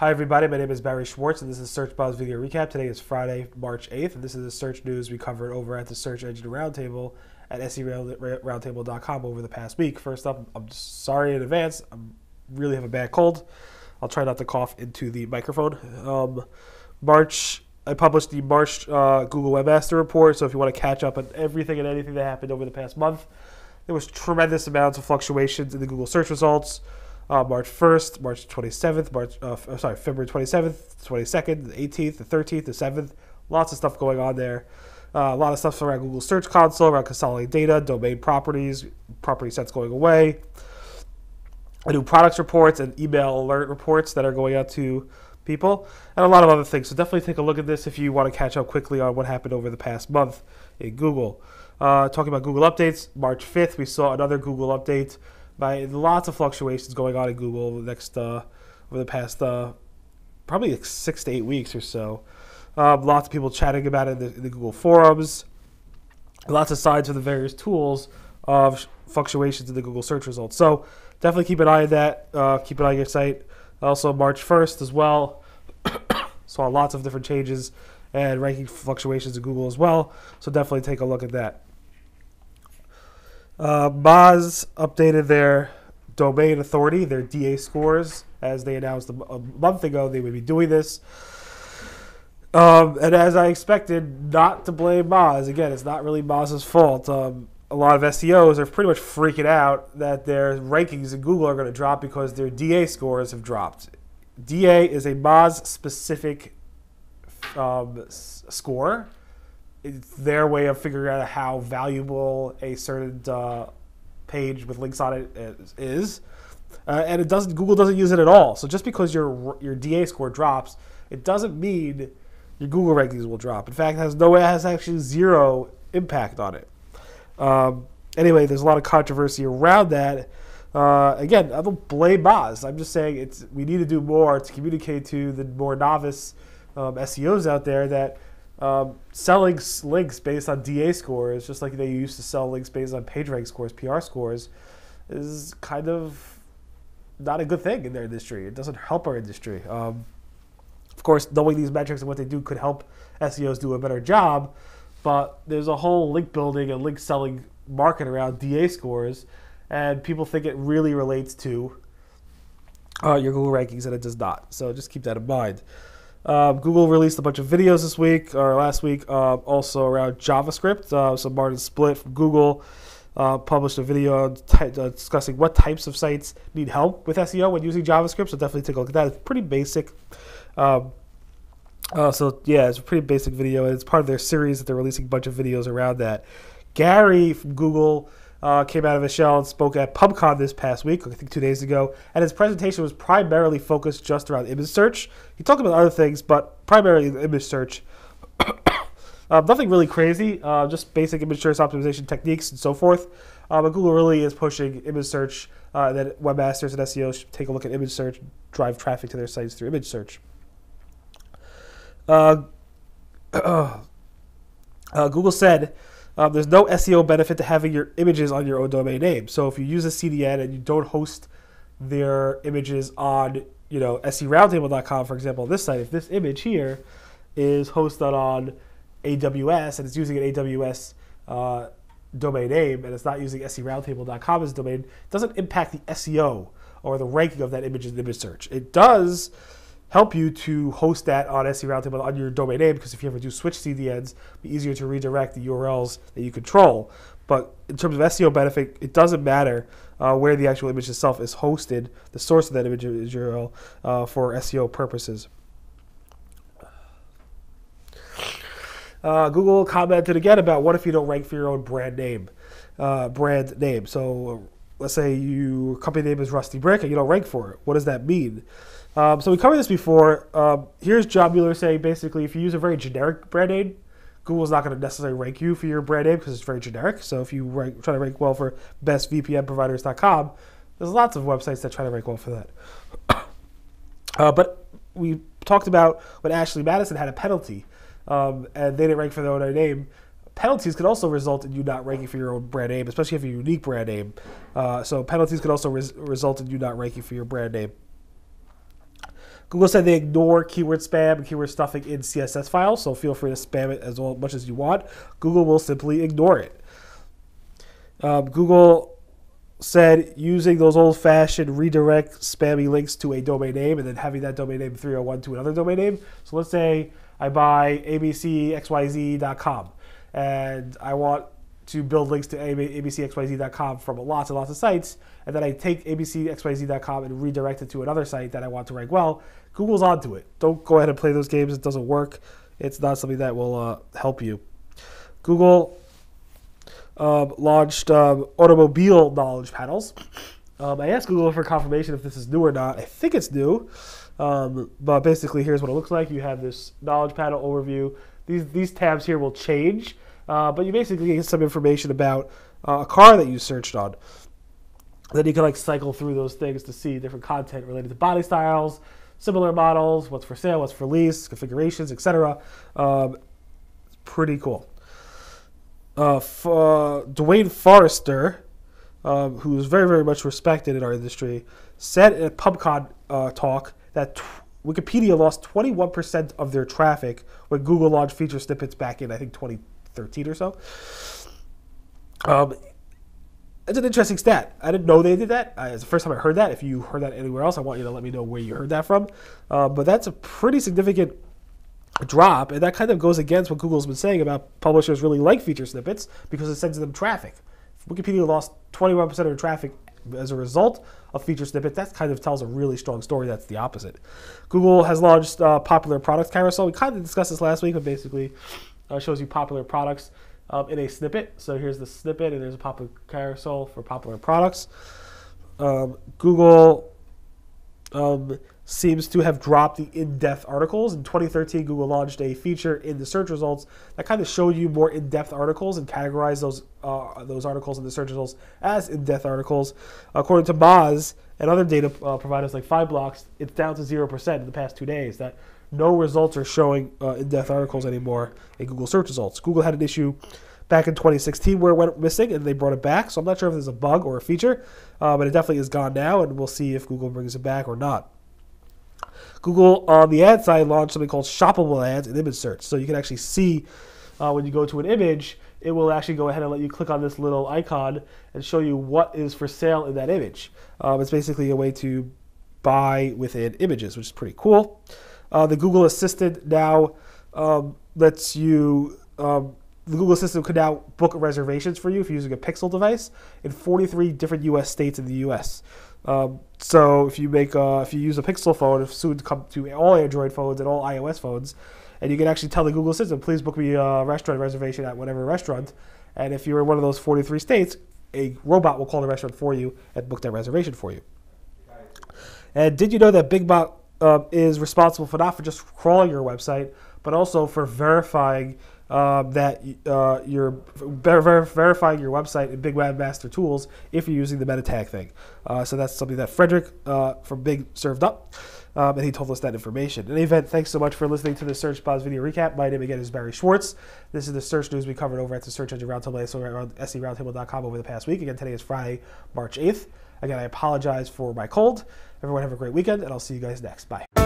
Hi everybody, my name is Barry Schwartz and this is Search Buzz Video Recap. Today is Friday, March 8th, and this is the search news we covered over at the Search Engine Roundtable at seroundtable.com over the past week. First up, I'm sorry in advance, I really have a bad cold. I'll try not to cough into the microphone. I published the March Google Webmaster report, so if you want to catch up on everything and anything that happened over the past month, there was tremendous amounts of fluctuations in the Google search results. March 1st, March 27th, February 27th, 22nd, the 18th, the 13th, the 7th. Lots of stuff going on there. A lot of stuff around Google Search Console, around consolidating data, domain properties, property sets going away, new products reports, and email alert reports that are going out to people, and a lot of other things. So definitely take a look at this if you want to catch up quickly on what happened over the past month in Google. Talking about Google updates, March 5th, we saw another Google update. By lots of fluctuations going on in Google over the past probably like 6 to 8 weeks or so. Lots of people chatting about it in the Google forums. Lots of signs for the various tools of fluctuations in the Google search results. So definitely keep an eye on that. Keep an eye on your site. Also March 1st as well. Saw lots of different changes and ranking fluctuations in Google as well. So definitely take a look at that. Moz updated their domain authority, their DA scores, as they announced a month ago they would be doing this. And as I expected, not to blame Moz. Again, it's not really Moz's fault. A lot of SEOs are pretty much freaking out that their rankings in Google are going to drop because their DA scores have dropped. DA is a Moz-specific score. It's their way of figuring out how valuable a certain page with links on it is, and Google doesn't use it at all. So just because your DA score drops, it doesn't mean your Google rankings will drop. In fact, it has actually zero impact on it. Anyway, there's a lot of controversy around that. Again, I don't blame Moz. I'm just saying we need to do more to communicate to the more novice SEOs out there that selling links based on DA scores, just like they used to sell links based on PageRank scores, PR scores, is kind of not a good thing in their industry. It doesn't help our industry. Of course, knowing these metrics and what they do could help SEOs do a better job, but there's a whole link building and link selling market around DA scores, and people think it really relates to your Google rankings, and it does not. So just keep that in mind. Google released a bunch of videos this week, or last week, also around JavaScript. So Martin Splitt from Google published a video discussing what types of sites need help with SEO when using JavaScript. So definitely take a look at that. It's pretty basic. So yeah, it's a pretty basic video. It's part of their series that they're releasing a bunch of videos around that. Gary from Google came out of his shell and spoke at PubCon this past week, I think 2 days ago, and his presentation was primarily focused just around image search. He talked about other things, but primarily image search. Nothing really crazy, just basic image search optimization techniques and so forth. But Google really is pushing image search, and then webmasters and SEOs should take a look at image search, drive traffic to their sites through image search. Google said there's no SEO benefit to having your images on your own domain name. So if you use a CDN and you don't host their images on, seroundtable.com, for example, this site, if this image here is hosted on AWS and it's using an AWS domain name and it's not using seroundtable.com as a domain, it doesn't impact the SEO or the ranking of that image in image search. It does help you to host that on seroundtable on your domain name, because if you ever do switch CDNs, it'll be easier to redirect the URLs that you control. But in terms of SEO benefit, it doesn't matter where the actual image itself is hosted. The source of that image is URL for SEO purposes. Google commented again about what if you don't rank for your own brand name. So let's say your company name is Rusty Brick and you don't rank for it. What does that mean? So we covered this before. Here's John Mueller saying basically if you use a very generic brand name, Google's not going to necessarily rank you for your brand name because it's very generic. So if you try to rank well for bestvpnproviders.com, there's lots of websites that try to rank well for that. But we talked about when Ashley Madison had a penalty and they didn't rank for their own name. Penalties could also result in you not ranking for your own brand name, especially if you have a unique brand name. So penalties could also result in you not ranking for your brand name. Google said they ignore keyword spam and keyword stuffing in CSS files, so feel free to spam it as much as you want. Google will simply ignore it. Google said using those old-fashioned redirect spammy links to a domain name and then having that domain name 301 to another domain name. So let's say I buy abcxyz.com and I want to build links to abcxyz.com from lots and lots of sites, and then I take abcxyz.com and redirect it to another site that I want to rank well. Google's onto it. Don't go ahead and play those games. It doesn't work. It's not something that will help you. Google launched automobile knowledge panels. I asked Google for confirmation if this is new or not. I think it's new, but basically here's what it looks like. You have this knowledge panel overview. These tabs here will change, but you basically get some information about a car that you searched on. Then you can like cycle through those things to see different content related to body styles, similar models, what's for sale, what's for lease, configurations, etc. It's pretty cool. Dwayne Forrester, who is very, very much respected in our industry, said in a PubCon talk that Wikipedia lost 21% of their traffic when Google launched feature snippets back in, I think, 2013 or so. It's an interesting stat. I didn't know they did that. It's the first time I heard that. If you heard that anywhere else, I want you to let me know where you heard that from. But that's a pretty significant drop, and that kind of goes against what Google's been saying about publishers really like feature snippets because it sends them traffic. If Wikipedia lost 21% of their traffic as a result of feature snippets, that kind of tells a really strong story that's the opposite. Google has launched popular products carousel. We kind of discussed this last week, but basically shows you popular products in a snippet. So here's the snippet, and there's a popular carousel for popular products. Google seems to have dropped the in-depth articles. In 2013, Google launched a feature in the search results that kind of showed you more in-depth articles and categorized those articles in the search results as in-depth articles. According to Moz and other data providers like 5blocks, it's down to 0% in the past 2 days. That no results are showing in-depth articles anymore in Google search results. Google had an issue back in 2016 where it went missing and they brought it back. So I'm not sure if there's a bug or a feature, but it definitely is gone now, and we'll see if Google brings it back or not. Google, on the ad side, launched something called Shoppable Ads in image search. So you can actually see when you go to an image, it will actually go ahead and let you click on this little icon and show you what is for sale in that image. It's basically a way to buy within images, which is pretty cool. The Google Assistant now lets you... the Google Assistant could now book reservations for you if you're using a Pixel device in 43 different U.S. states in the U.S. So if you use a Pixel phone, it's soon to come to all Android phones and all iOS phones, and you can actually tell the Google Assistant, please book me a restaurant reservation at whatever restaurant. And if you're in one of those 43 states, a robot will call the restaurant for you and book that reservation for you. And did you know that BigBot is responsible for not for just crawling your website, but also for verifying that you're verifying your website in Big Webmaster tools if you're using the meta tag thing. So that's something that Frederick from Big served up, and he told us that information. In any event, thanks so much for listening to the Search Pods video recap. My name again is Barry Schwartz. This is the search news we covered over at the Search Engine Roundtable, so around seroundtable.com over the past week. Again, today is Friday, March 8th. Again, I apologize for my cold. Everyone have a great weekend, and I'll see you guys next. Bye.